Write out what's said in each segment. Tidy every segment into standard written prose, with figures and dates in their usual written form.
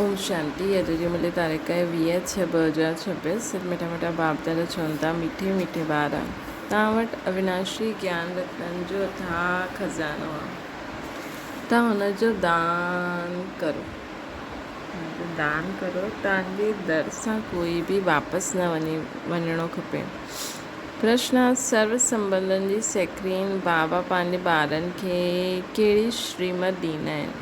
ओम शांति। अजय मिले तारीख है 20/6/2026। मिठा मिठा बाप दादा चवंदा मीठे मीठे ॿार तव्हां वटि अविनाशी ज्ञान रत्ननि जो अथाह खज़ानो आहे। तव्हां हुनजो दान करो। तव्हांजे दर सां कोई बि वापसि न वञिणो खपे। प्रश्न: सर्व संबंधनि जी सेक्रेन बाबा पंहिंजे ॿारनि खे कहिड़ी श्रीमत ॾींदा आहिनि?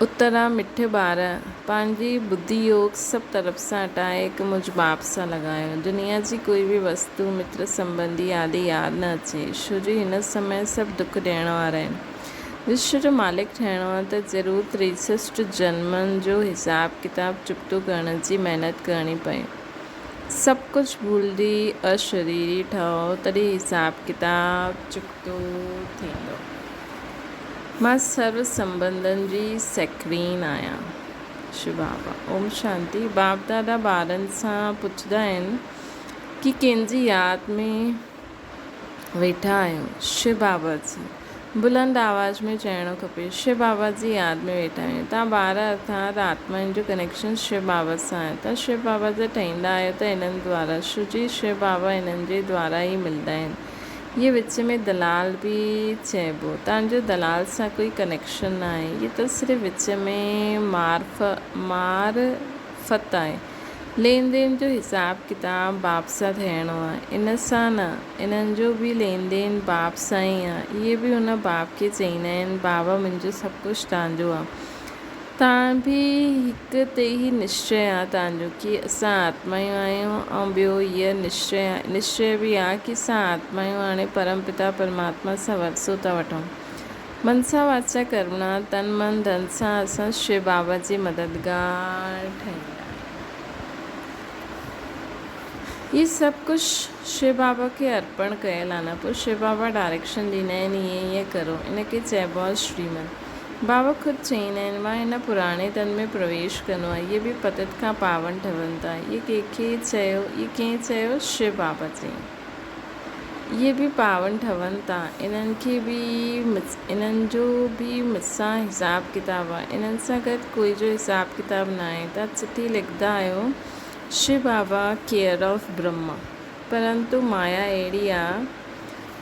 उत्तर आहे, मिठे ॿार, पंहिंजी बुद्धि योग सभु तरफ़ सां हटाए हिकु मुंझ बाप सां लॻायो। दुनिया जी कोई बि वस्तु, मित्र, संबंधी आदि यादि न अचे, छो जो हिन समय सभु दुख ॾियण वारा आहिनि। विश्व जो मालिक ठहिणो आहे त ज़रूरु 63 जन्मनि जो हिसाब किताब चुक्तो करण जी महिनत करणी पए। सभु कुझु भुलिजी अशरीरी ठहो, तॾहिं हिसाब किताब चुक्तो थींदो। मां सर्व संबंधनि जी सेक्रेन आहियां। शिव बाबा। ओम शांति। बाप दादा ॿारनि सां पुछंदा आहिनि कि कंहिंजी यादि में वेठा आहियो? शिव बाबा जी। बुलंद आवाज़ में चइणो खपे, शिव बाबा जी यादि में वेठा आहियूं। तव्हां ॿार अर्थात आत्माउनि जो कनेक्शन शिव बाबा सां आहे। तव्हां शिव बाबा जा ठहींदा आहियो त इन्हनि द्वारा, छो जी शिव बाबा इन्हनि जे द्वारा ई मिलंदा आहिनि। ये विच में दलाल बि चइबो। तव्हांजो दलाल सां कोई कनेक्शन न आहे, ये त सिर्फ़ु विच में मार्फत आहे। लेन देन जो हिसाब किताब बाप सां थियणो आहे, इन सां न। इन्हनि जो बि लेन देन बाप सां ई आहे। इहे बि हुन बाप खे चईंदा आहिनि, बाबा मुंहिंजो सभु कुझु तव्हांजो आहे। तव्हां बि हिकु ते ई निश्चय आहे तव्हांजो कि असां आत्मायूं आहियूं। ऐं ॿियो इहा निश्चय बि आहे कि असां आत्मायूं हाणे परमपिता परमात्मा सां वरसो था वठूं। मनसा वाचा कर्मणा, तन मन धन सां असां शिव बाबा जी मददगार ठहींदा। ये सभु कुझु शिव बाबा खे अर्पण कयल आहे न। पोइ शिव बाबा डायरेक्शन ॾींदा आहिनि, ईअं करो। इनखे चइबो आहे श्रीमत। बाबा ख़ुदि चईंदा आहिनि, मां हिन पुराणे तन में प्रवेश कंदो आहे। इहे बि पतित खां पावन ठहनि था। इहे कंहिं चयो? शिव बाबा चई। इहे बि पावन ठहनि था। इन्हनि जो बि मूंसां हिसाब किताब आहे। इन्हनि सां गॾु कोई जो हिसाब किताब न आहे। तव्हां चिठी लिखंदा आहियो, शिव बाबा केयर ऑफ ब्रह्मा, परंतु माया अहिड़ी आहे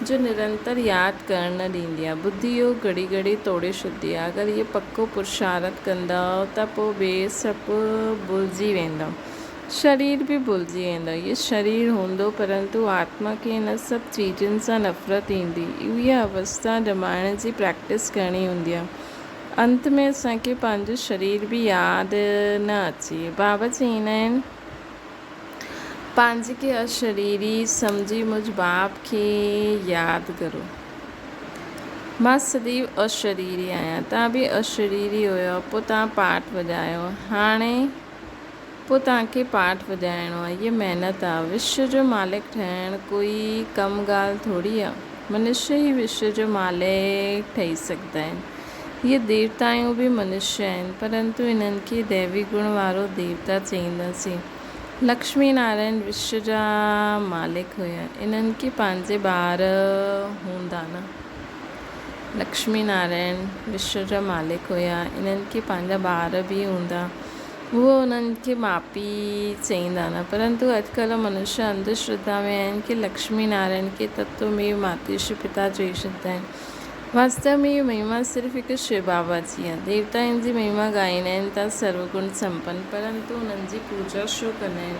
जो निरंतर यादि करणु न ॾींदी आहे। बुद्धि योग घड़ी घड़ी तोड़े छॾंदी आहे। अगरि इहे पको पुरुषार्थ कंदव त पोइ ॿिए सभु भुलिजी वेंदव, शरीर बि भुलिजी वेंदव। इहो शरीर हूंदो, परंतु आत्मा खे हिन सभु चीजुनि सां नफ़रत ईंदी। इहा अवस्था जमाइण जी प्रैक्टिस करणी हूंदी आहे। अंत में असांखे पंहिंजो शरीर बि यादि न अचे। बाबा चईंदा आहिनि, पंहिंजे खे अशरीरी सम्झी मुझ बाप खे यादि करो। मां सदैव अशरीरी आहियां। तव्हां बि अशरीरी हुयो, पोइ तव्हां पाठ वॼायो। हाणे पोइ तव्हांखे पाठ वॼाइणो आहे। इहा महिनत आहे। विश्व जो मालिक ठहिणु कोई कम ॻाल्हि थोरी आहे। मनुष्य ई विश्व जो मालिक ठही सघंदा आहिनि। इहे देवताऊं बि मनुष्य आहिनि, परंतु इन्हनि खे दैवी गुण वारो देवता चईंदासीं। लक्ष्मी नारायण विश्व जा मालिक हुया। इन्हनि खे पंहिंजे ॿार हूंदा न। लक्ष्मी नारायण विश्व जा मालिक हुया। इन्हनि खे पंहिंजा ॿार बि हूंदा। उहो उन्हनि खे माउ पीउ चईंदा न। परंतु अॼुकल्ह मनुष्य अंधश्रद्धा में आहिनि कि लक्ष्मी नारायण खे तत्व में मातृश्री पिता चई छॾींदा आहिनि। वास्तव में इहा महिमा सिर्फ़ु हिकु शिव बाबा जी आहे। देवताउनि जी महिमा ॻाईंदा आहिनि था सर्वगुण संपन्न, परंतु उन्हनि जी पूजा छो कंदा आहिनि,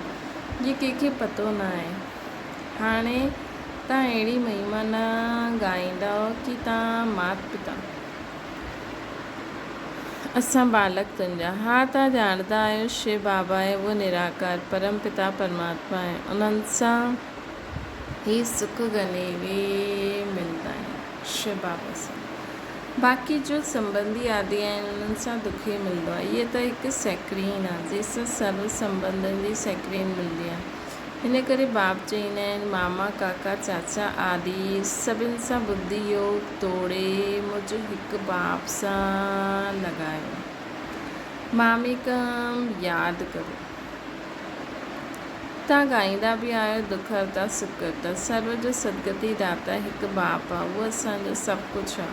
इहे कंहिंखे पतो न आहे। हाणे तव्हां अहिड़ी महिमा न ॻाईंदव कि तव्हां माता पिता, असां बालक तुंहिंजा। हा, तव्हां ॼाणंदा आहियो शिव बाबा आहे उहो निराकार परम पिता परमात्मा आहे। उन्हनि सां ही सुख गनेवे मिलंदा आहिनि, शिव बाबा सां। बाक़ी जो संबंधी आदि आहिनि, उन्हनि सां दुख ई मिलंदो आहे। इहे त हिकु सेक्रेन आहे जंहिंसां सर्व संबंधनि जी सेक्रेन मिलंदी आहे। हिन करे बाप चईंदा आहिनि, मामा काका चाचा आदि सभिनि सां बुद्धि योग तोड़े मुझ हिकु बाप सां लॻायो। मामेकम यादि करो। तव्हां ॻाईंदा बि आहियो, दुख हरता सुख करता, सर्व जो सदगति दाता हिकु बाप आहे, उहो असांजो सभु कुझु आहे।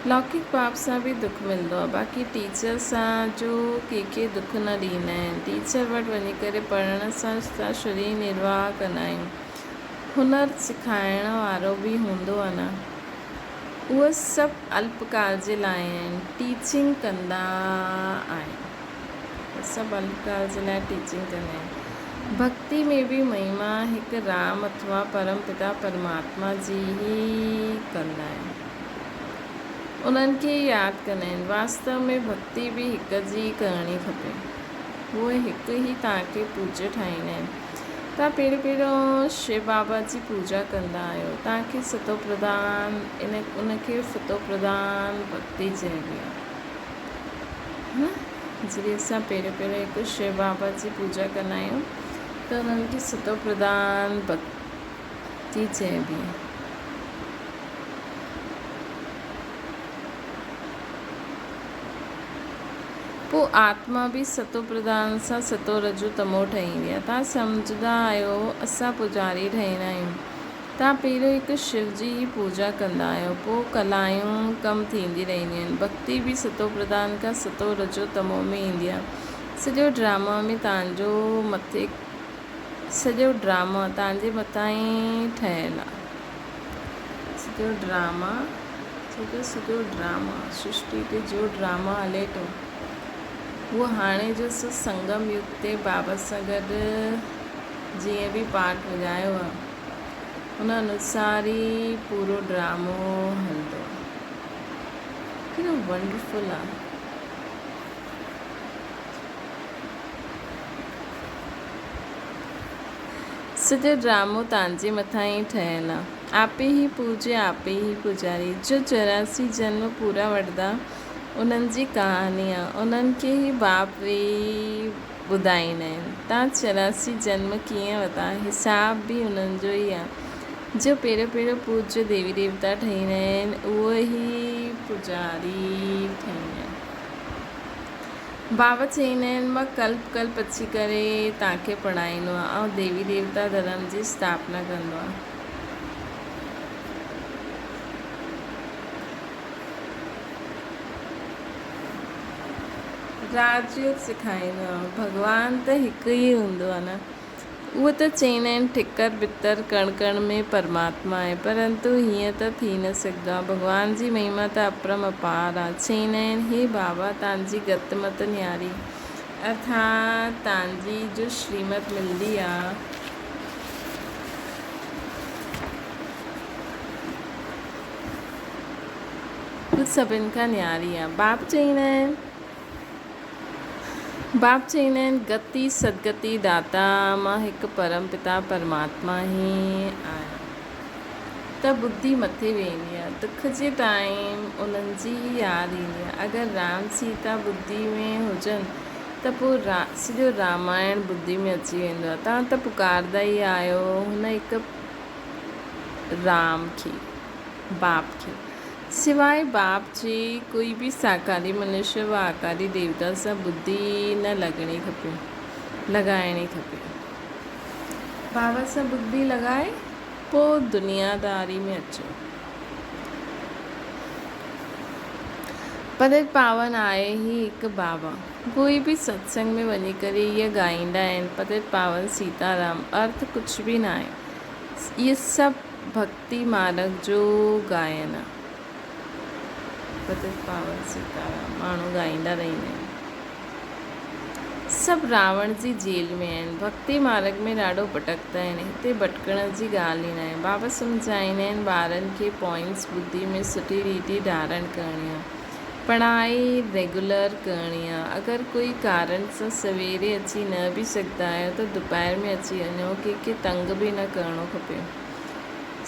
लौकिक बाप सां बि दुख मिलंदो आहे, बाक़ी टीचर सां जो कंहिंखे दुख न ॾींदा आहिनि। टीचर वटि वञी करे पढ़ण सां शरीर निर्वाह कंदा आहियूं। हुनर सेखारण वारो बि हूंदो आहे न, उहे सभु अल्पकाल जे लाइ आहिनि, टीचिंग कंदा आहिनि, सभु अल्पकाल जे लाइ टीचिंग कंदा आहिनि। भक्ति में बि महिमा हिकु राम अथवा परम पिता परमात्मा जी ई कंदा आहिनि, उन्हनि खे यादि कंदा आहिनि। वास्तव में भक्ति बि हिक जी करणी खपे, उहे हिकु ई तव्हांखे पूज्य ठाहींदा आहिनि। तव्हां पहिरियों शिव बाबा जी पूजा कंदा आहियो, तव्हांखे सतो प्रधान उनखे सतो प्रधान भक्ति चइबी आहे। जॾहिं असां पहिरियों हिकु शिव बाबा जी पूजा कंदा आहियूं त उन्हनि खे सतो प्रधान भक्ति चइबी आहे। पोइ आत्मा बि सतो प्रधान सां सतो रजो तमो ठहींदी आहे। तव्हां सम्झंदा आहियो असां पुजारी ठहींदा आहियूं, तव्हां पहिरियों हिकु शिव जी पूजा कंदा आहियो, पोइ कलायूं कमु थींदी रहंदियूं आहिनि। भक्ति बि सतो प्रधान खां सतो रजो तमो में ईंदी आहे। सॼो ड्रामा में तव्हांजे मथां ई ठहियलु आहे। सॼो ड्रामा सृष्टि ते जो ड्रामा हले थो, उहो हाणे जो संगम युग ते बाबा सां गॾु जीअं बि पाठ वॼायो आहे, हुन अनुसार ई पूरो ड्रामो हलंदो। केॾो वंडरफुल आहे। सॼो ड्रामो तव्हांजे मथां ई ठहियलु आहे। आपे ही पूजे आपे ही पुजारी, जो 84 जन्म पूरा वठंदा उन्हनि जी कहानी आहे, उन्हनि खे ई बाप वेई ॿुधाईंदा आहिनि। तव्हां 84 जन्म कीअं वरिता, हिसाब बि उन्हनि जो ई आहे। जो पहिरियों पूज्य देवी देवता ठहींदा आहिनि, उहे ई पुजारी ठहींदा आहिनि। बाबा चईंदा आहिनि मां कल्प अची करे तव्हांखे पढ़ाईंदो आहे ऐं देवी देवता धर्म जी स्थापना कंदो आहे। राजयोग सेखारींदो आहे। भॻवानु त हिकु ई हूंदो आहे न। उहो त चईंदा आहिनि ठिकर बितर कण कण में परमात्मा आहे, परंतु हीअं त थी न सघंदो आहे। भॻवान जी महिमा त अपरंपार आहे। चईंदा आहिनि हे बाबा तव्हांजी गतमत न्यारी, अर्थात तव्हांजी जो श्रीमत मिलंदी आहे उहो सभिनि खां न्यारी आहे। बाप चईंदा आहिनि गति सदगति दाता मां हिकु परम पिता परमात्मा ई आहियां। त बुद्धि मथे वेंदी आहे, दुख जे टाइम उन्हनि जी यादि ईंदी आहे। अगरि राम सीता बुद्धि में हुजनि त पोइ सॼो रामायण बुद्धि में अची वेंदो आहे। तव्हां त पुकारंदा ई आहियो हुन हिकु राम खे, बाप खे। सिवाय बाप जे कोई बि साकारी मनुष्य व आकारी देवता सां बुद्धि न लॻाइणी खपे। बाबा सां बुद्धि लॻाए पोइ दुनियादारी में अचो। पतित पावन आहे ही हिकु बाबा। कोई बि सत्संग में वञी करे इहे ॻाईंदा आहिनि पतित पावन सीताराम, अर्थ कुझु बि न आहे। इहे सभु भक्ति मार्ग जो गायन आहे। पतित पावन सीताराम माण्हू ॻाईंदा रहंदा आहिनि। सभु रावण जी जेल में आहिनि, भक्ति मार्ग में ॾाढो भटकंदा आहिनि। हिते भटकण जी ॻाल्हि ई न आहे। बाबा सम्झाईंदा आहिनि ॿारनि खे पॉइंट्स बुद्धि में सुठी रीति धारण करणी आहे, पढ़ाई रेगुलर करणी आहे। अगरि कोई कारण सां सवेरे अची न बि सघंदा आहियो त दुपहर में अची वञो, कंहिंखे तंग बि न करिणो खपे।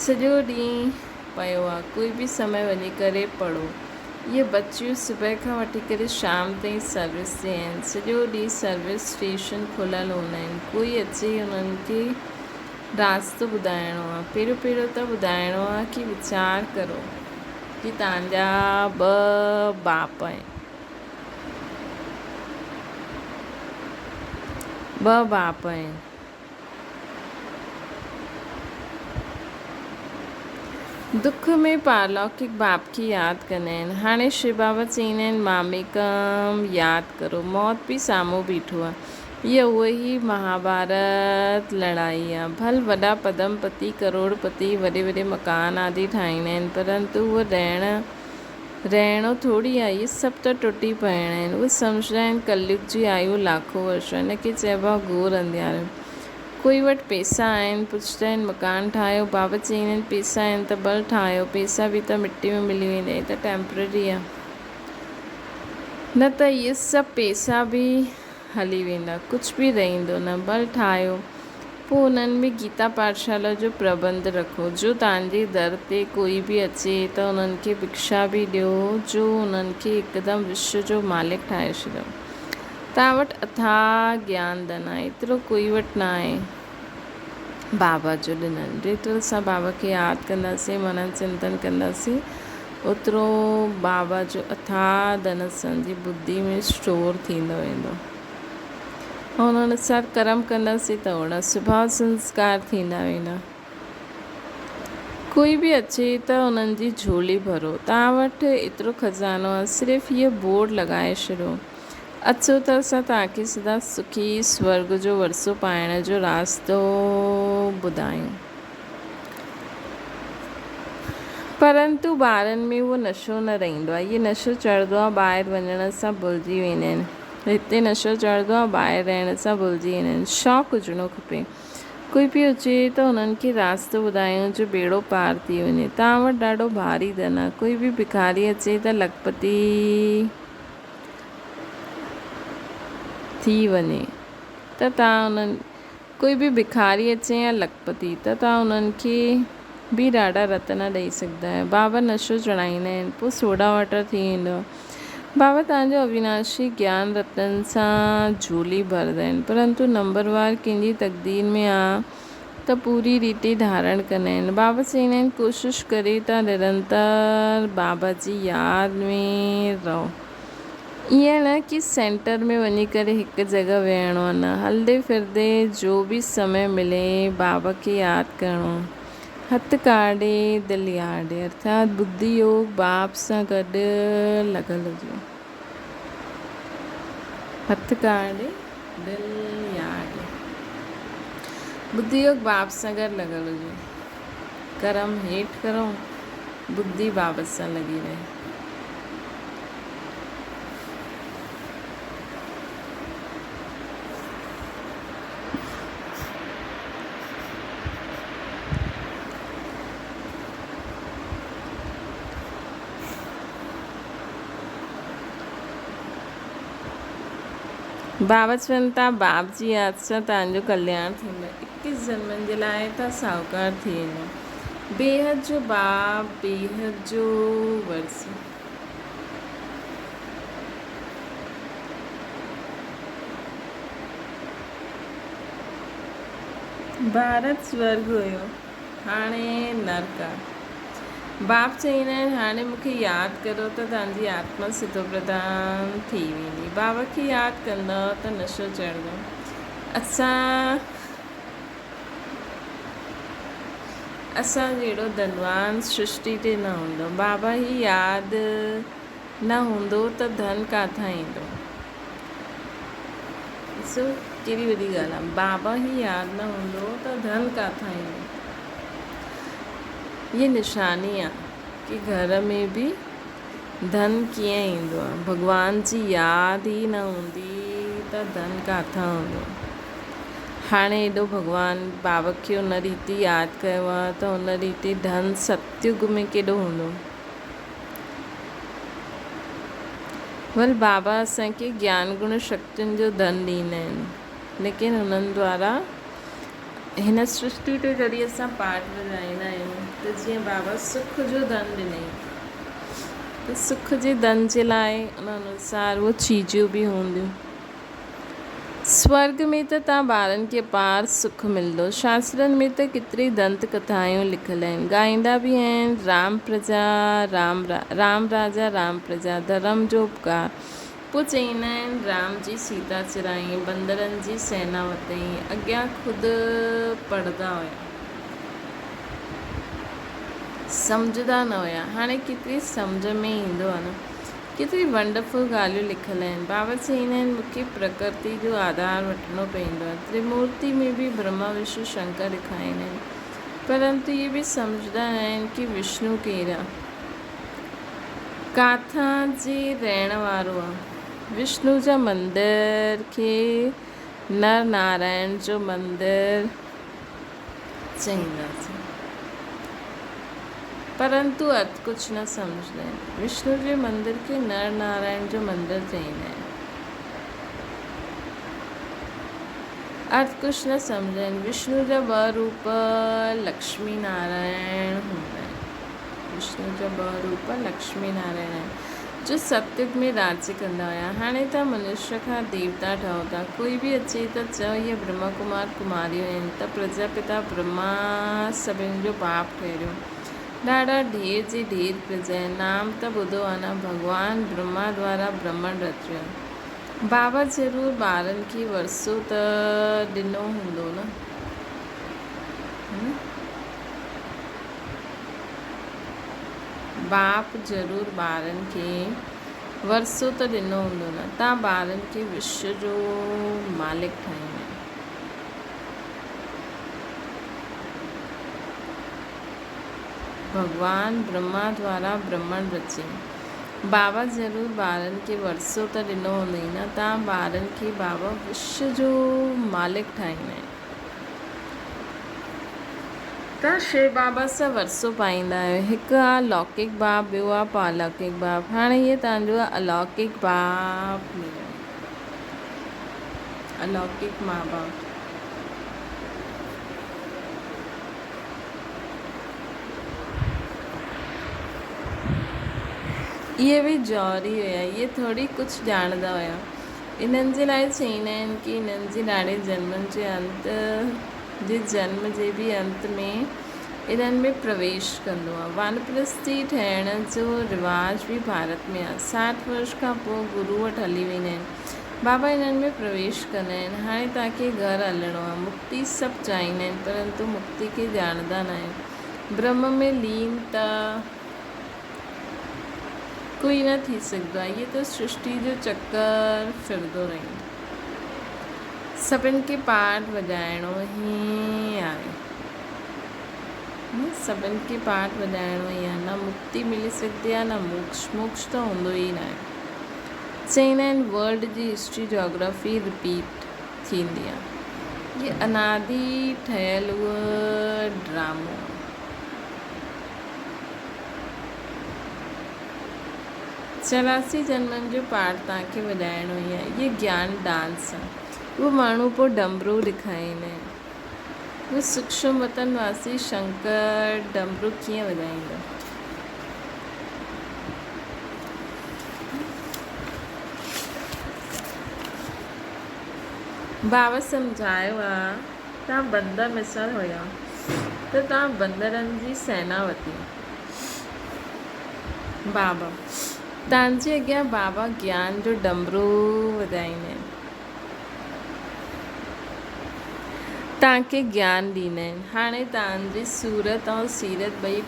सॼो ॾींहुं पियो आहे, कोई बि समय वञी करे पढ़ो। इहे बच्चियूं सुबुह खां वठी करे शाम ताईं सर्विस ते आहिनि। सॼो ॾींहुं सर्विस स्टेशन खुलियल हूंदा आहिनि। कोई अची उन्हनि खे रास्तो ॿुधाइणो आहे। पहिरियों त ॿुधाइणो आहे कि वीचार करो कि तव्हांजा 2 बाप आहिनि, 2 बाप आहिनि। दुख में पारलौकिक बाप की याद कंदा आहिनि। हाणे शिव बाबा चईंदा आहिनि मामेकम यादि करो, मौत बि साम्हूं बीठो आहे। इहा उहा ई महाभारत लड़ाई आहे। भल वॾा पदमपति करोड़पति वॾे वॾे मकान आदि ठाहींदा आहिनि, परंतु उहो रहणो थोरी आहे। इहे सभु त टुटी पवणा आहिनि। उहे सम्झंदा आहिनि कलयुग जी आयु लाखों वर्ष, हिनखे चइबो आहे घोर अंधियारो। कोई वटि पैसा आहिनि, पुछंदा आहिनि मकान ठाहियो, बाबा चईंदा आहिनि पैसा आहिनि त भल ठाहियो, पैसा बि त मिटी में मिली वेंदा, हे त टेम्पररी आहे। न त इहे सभु पैसा बि हली वेंदा, कुझु बि रहंदो न, भल ठाहियो। पोइ उन्हनि में गीता पाठशाला जो प्रबंध रखो, जो तव्हांजे दर ते कोई बि अचे त उन्हनि खे भिक्षा बि ॾियो, जो उन्हनि खे हिकदमि विश्व जो मालिक ठाहे छॾियो। तव्हां वटि अथाह ज्ञान धन आहे, एतिरो कोई वटि न आहे बाबा जो ॾिनल। जेतिरो असां बाबा खे यादि कंदासीं, मनन चिंतन कंदासीं, ओतिरो बाबा जो अथाह धन असांजी बुद्धि में स्टोर थींदो वेंदो। ऐं उन अनुसार कर्म कंदासीं त ओड़ा स्वभाव संस्कार थींदा वेंदा। कोई बि अचे त उन्हनि जी झोली भरो। तव्हां वटि एतिरो खज़ानो आहे, सिर्फ़ु इहो बोर्ड लॻाए छॾियो, अचो त असां तव्हांखे सदा सुखी स्वर्ग जो वरसो पाइण जो रास्तो ॿुधायूं। परंतु ॿारनि में उहो नशो न रहंदो आहे। इहे नशो चढ़ंदो आहे ॿाहिरि वञण सां भुलिजी वेंदा आहिनि। हिते नशो चढ़ंदो आहे ॿाहिरि रहण सां भुलिजी वेंदा आहिनि। शौक़ु हुजिणो खपे। कोई बि अचे त उन्हनि खे रास्तो ॿुधायूं जो बेड़ो पार थी वञे। तव्हां वटि ॾाढो भारी धन आहे। कोई बि भिखारी अचे त लखपति थी वञे त तव्हां उन्हनि, कोई बि भिखारी अचे या लखपति, त तव्हां उन्हनि खे बि ॾाढा रत्न ॾेई सघंदा आहियो। बाबा नशो चढ़ाईंदा आहिनि, पोइ सोडा वाटर थी वेंदो आहे। बाबा तव्हांजो अविनाशी ज्ञान रत्न सां झोली भरंदा आहिनि, परंतु नंबरवार कंहिंजी तक़दीर में आहे त पूरी रीति धारण कंदा आहिनि। बाबा चईंदा आहिनि कोशिशि करे त निरंतर बाबा जी यादि में रहो। ईअं न कि सेंटर में वञी करे हिकु जॻह वेहणो आहे, न, हलंदे फिरंदे जो बि समय मिले बाबा खे यादि करिणो। हथ काॾे दिलि याॾे, अर्थात बुद्धि योग बाप सां गॾु लॻल हुजे। हथ काॾे दिलि याॾे, बुद्धि योग बाप सां गॾु लॻल हुजे। कर्म हेठि करो, बुद्धि बाबा सां लॻी रहे। बाबा चवनि था बाप जी यादि सां तव्हांजो कल्याण थींदो। 21 जन्मनि जे लाइ तव्हां साहूकार थी वेंदो। बेहद जो बाप, बेहद जो वरसो। भारत स्वर्ग हुयो, हाणे नरक आहे। बाप चईंदा आहिनि हाणे मूंखे यादि करो त तव्हांजी आत्मा सिधो प्रधान थी वेंदी। बाबा खे यादि कंदव त नशो चढ़ंदो। असां जहिड़ो धनवान सृष्टि ते न हूंदो। बाबा ई यादि न हूंदो त धन किथां ईंदो। ॾिसो कहिड़ी वॾी ॻाल्हि आहे। बाबा ई यादि न हूंदो त धन किथां ईंदो। ये निशानी आहे कि घर में बि धन कीअं ईंदो आहे। भॻवान जी यादि ई न हूंदी त धन किथां हूंदो। हाणे एॾो भॻवानु बाबा खे उन रीति यादि कयो आहे त उन रीति धन सतयुग में केॾो हूंदो। वल बाबा असांखे ज्ञान गुण शक्तियुनि जो धन ॾींदा आहिनि, लेकिन उन्हनि द्वारा हिन सृष्टि ते जॾहिं असां पाठ वॼाईंदा आहियूं त जीअं बाबा सुख जो धन ॾिनई, त सुख जे धन जे लाइ उन अनुसार उहे चीजूं बि हूंदियूं। स्वर्ग में त तव्हां ॿारनि खे पार सुख मिलंदो। शास्त्रनि में त केतिरी दंत कथायूं लिखियल आहिनि, ॻाईंदा बि आहिनि। राम प्रजा राम राजा राम प्रजा, धर्म जो उपकार। पोइ चईंदा आहिनि राम जी सीता चिराई, बंदरनि जी सेना वतई, अॻियां ख़ुदि पढ़ंदा हुया। सम्झंदा न हुया। हाणे केतिरी सम्झ में ईंदो आहे न, केतिरी वंडरफुल ॻाल्हियूं लिखियलु आहिनि। बाबा चईंदा आहिनि मूंखे प्रकृति जो आधार वठिणो पवंदो आहे। त्रिमूर्ति में बि ब्रह्मा विष्णु शंकर ॾेखारींदा आहिनि, परंतु इहे बि सम्झंदा न आहिनि कि विष्णु केरु आहे, काथां जे रहण वारो आहे। विष्णु जा मंदर खे नर नारायण जो मंदरु चईंदासीं, परंतु अर्थ कुझु न सम्झंदा आहिनि। विष्णु जे मंदर खे नर नारायण जो मंदरु चईंदा आहिनि, अर्थ कुझु न सम्झंदा आहिनि। विष्णु जा 2 रूप लक्ष्मी नारायण हूंदा आहिनि। विष्णु जा 2 रूप लक्ष्मी नारायण आहिनि जो सतयुग में राज्य कंदा हुया। हाणे तव्हां मनुष्य खां देवता ठहो था, कोई बि अचे त चओ इहे ब्रह्मा कुमार कुमारियूं आहिनि, त प्रजापिता ब्रह्मा सभिनि जो बाप ठहियो। ॾाढा ढेर जे ढेर प्रजा आहिनि। नाम त ॿुधो आहे न, भॻवानु ब्रह्मा द्वारा ब्रह्मण रचियो। बाबा ज़रूरु ॿारनि खे वरसो त ॾिनो हूंदो न, बाप ज़रूरु ॿारनि खे वरसो त ॾिनो हूंदो न। तव्हां ॿारनि खे विश्व जो मालिक ठाहींदा। भगवान ब्रह्मा द्वारा ब्रह्मण रचे। बाबा ज़रूरु ॿारनि खे वरसो त ॾिनो हूंदई न। तव्हां ॿारनि खे बाबा विश्व जो मालिक ठाहींदा आहिनि। तव्हां शिव बाबा सां वरसो पाईंदा आहियो। हिकु आहे लौकिक बाप, ॿियो आहे पालौकिक बाप। हाणे इहे तव्हांजो अलौकिक बाप मिलियो, अलौकिक माँ बाप। इहे बि जौहरी हुया, इहे थोरी कुझु ॼाणंदा हुया। इन्हनि जे लाइ चईंदा आहिनि कि इन्हनि जे ॾाढे जन्मनि जे अंत जे जन्म जे बि अंत में इन्हनि में प्रवेश कंदो आहे। वानप्रस्थी ठहिण जो रिवाज बि भारत में आहे। 60 वर्ष खां पोइ गुरू वटि हली वेंदा आहिनि, बाबा इन्हनि में प्रवेश कंदा आहिनि। हाणे तव्हांखे घरु हलिणो आहे। मुक्ति सभु चाहींदा आहिनि, परंतु मुक्ति खे ॼाणंदा न आहिनि। ब्रह्म में लीन त कोई न थी सघंदो आहे। इहे त सृष्टि जो चक्कर फिरंदो रहंदो। सभिनि खे पाठ वॼाइणो ई आहे, सभिनि खे पाठ वॼाइणो ई आहे। न मुक्ति मिली सघंदी आहे, न मोक्ष। मोक्ष त हूंदो ई न आहे। चईंदा आहिनि वर्ल्ड जी हिस्ट्री जोग्राफी रिपीट थींदी आहे। इहे अनादि ठहियलु उहो ड्रामो। चौरासी जन्मनि जो पाठ तव्हांखे वॼाइणो ई आहे। इहे ज्ञान डांस आहे। उहो माण्हू पोइ डमरू ॾेखारींदा आहिनि। उहो सूक्ष्म वतन वासी शंकर डमरू कीअं वॼाईंदो। बाबा सम्झायो आहे, तव्हां बंदर मिसल हुया त तव्हां बंदरनि जी सेना वरिती। बाबा तव्हांजे अॻियां बाबा ज्ञान जो डमरू वॼाईंदा आहिनि, तव्हांखे ज्ञान ॾींदा आहिनि। हाणे तव्हांजी सूरत ऐं सीरत ॿई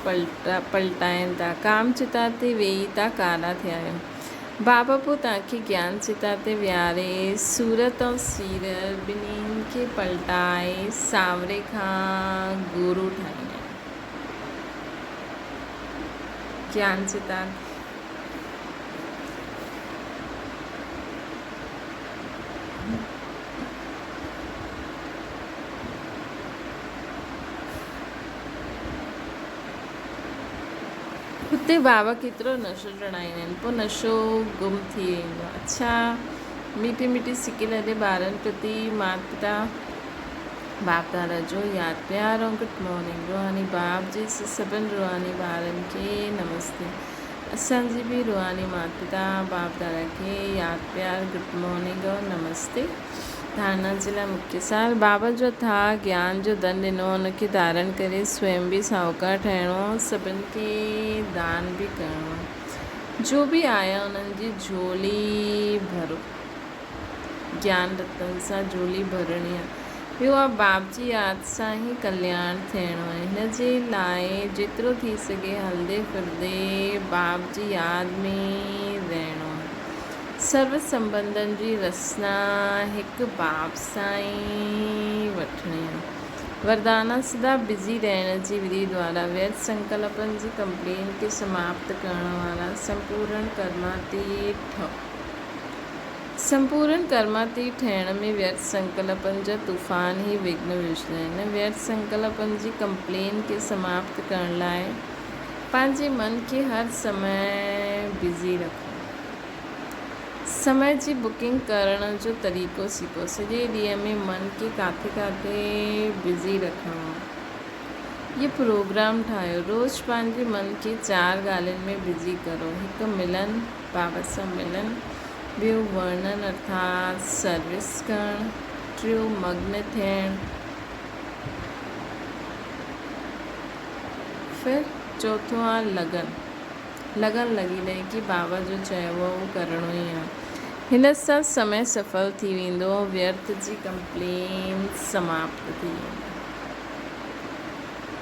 पलटाइनि था। काम चिता ते वेही था कारा थिया आहियो। बाबा पोइ तव्हांखे ज्ञान चिता ते विहारे सूरत ऐं सीरत ॿिन्हिनि खे पलटाए सावरे खां गुरू ठाहींदा आहिनि। ज्ञान चिता हुते बाबा केतिरो नशो चढ़ाईंदा आहिनि, पोइ नशो गुम थी वेंदो आहे। अच्छा, मीठी मीठी सिकी लॾे ॿारनि प्रति माता पिता बाप दादा जो यादि प्यार ऐं गुड मॉर्निंग। रूहानी बाप जी सभिनि रूहानी ॿारनि खे नमस्ते। असांजी बि रूहानी माता पिता बाप दादा खे यादि प्यार गुड मॉर्निंग और नमस्ते। धारणा जे लाइ मुख्य सार, बाबा जो था ज्ञान जो धन ॾिनो, हुनखे धारण करे स्वयं बि साहूकार ठहिणो, सभिनि खे दान बि करिणो। जो बि आया उन्हनि जी झोली भरो, ज्ञान रतन सां झोली भरणी आहे। ॿियो आहे बाप जी यादि सां ई कल्याण थियणो आहे। हिन जे लाइ जेतिरो थी सघे हलंदे फिरंदे बाप जी यादि में रहणो आहे। सर्व संबंधनि जी रचना हिकु बाप सां ई वठणी आहे। वरदाना सदा बिज़ी रहण जी विधि द्वारा व्यर्थ संकल्पनि जी कंप्लेन खे समाप्त करण वारा संपूर्ण कर्मातीत संपूर्ण कर्मातीत ठहिण में व्यर्थ संकल्पनि जा तूफ़ान ई विघ्न विझंदा आहिनि। व्यर्थ संकल्पनि जी कंप्लेन खे समाप्त करण लाइ पंहिंजे मन खे हर समय बिज़ी रखो। समय जी बुकिंग करण जो तरीक़ो सीखो। सॼे ॾींहं में मन खे किथे किथे बिज़ी रखणो। ये प्रोग्राम ठाहियो। रोज़ु पंहिंजे मन खे 4 ॻाल्हियुनि में बिज़ी करो। हिकु मिलन, बाबा सां मिलन। ॿियो वर्णन अर्थात सर्विस करणु। टियों मग्न थियणु। फिर चौथों आहे लगन लॻी रहे कि बाबा जो चयो उहो करिणो ई आहे। हिन सां समय सफल थी वेंदो। व्यर्थ जी कंप्लेन समाप्त थी वेंदी।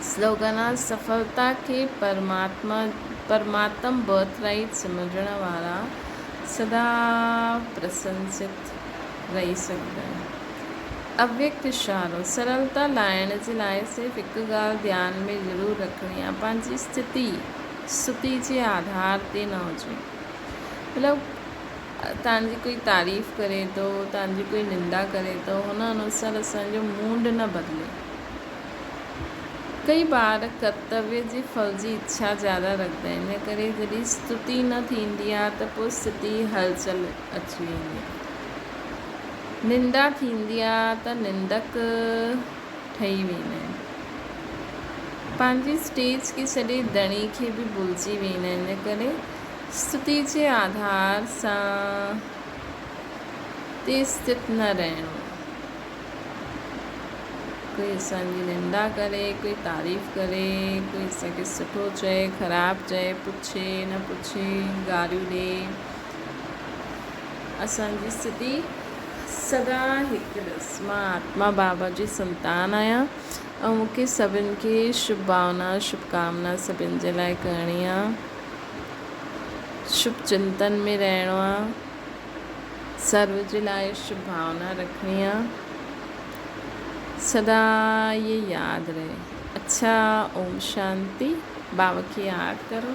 स्लोगन आहे सफलता खे परमात्म बर्थ राइट समझण वारा सदा प्रशंसित रही सघंदा आहिनि। अव्यक्त इशारो। सरलता लाइण जे लाइ सिर्फ़ु हिकु ॻाल्हि ध्यान में ज़रूरु रखणी आहे, पंहिंजी स्तुति जे आधार ते न हुजे। मतिलबु तव्हांजी कोई तारीफ़ करे थो, तव्हांजी कोई निंदा करे थो, हुन अनुसार असांजो मूड न बदिले। कई बार कर्तव्य जे फल जी इच्छा ज़्यादा रखंदा आहिनि। इन करे जॾहिं स्तुति न थींदी आहे त पोइ स्थिति हलचल अची वेंदी आहे। निंदा थींदी आहे त निंदक ठही वेंदा आहिनि। पंहिंजी स्टेज खे छॾे धणी खे बि भुलिजी वेंदा आहिनि। इन करे स्तुति जे आधार सां ते स्थित न रहणो। कोई असांजी निंदा करे, कोई तारीफ़ करे, कोई असांखे सुठो चए, ख़राबु चए, पुछे न पुछे, गारियूं ॾिए, असांजी स्थिति सदा हिकु ॾिस। मां आत्मा बाबा जी संतान आहियां ऐं मूंखे सभिनि खे शुभकामना सभिनि जे लाइ करणी आहे। शुभ चिंतन में रहणो आहे। सर्व जे लाइ शुभ भावना रखणी आहे। सदा ये यादि रहे। अच्छा, ओम शांति। बाबा की याद करो।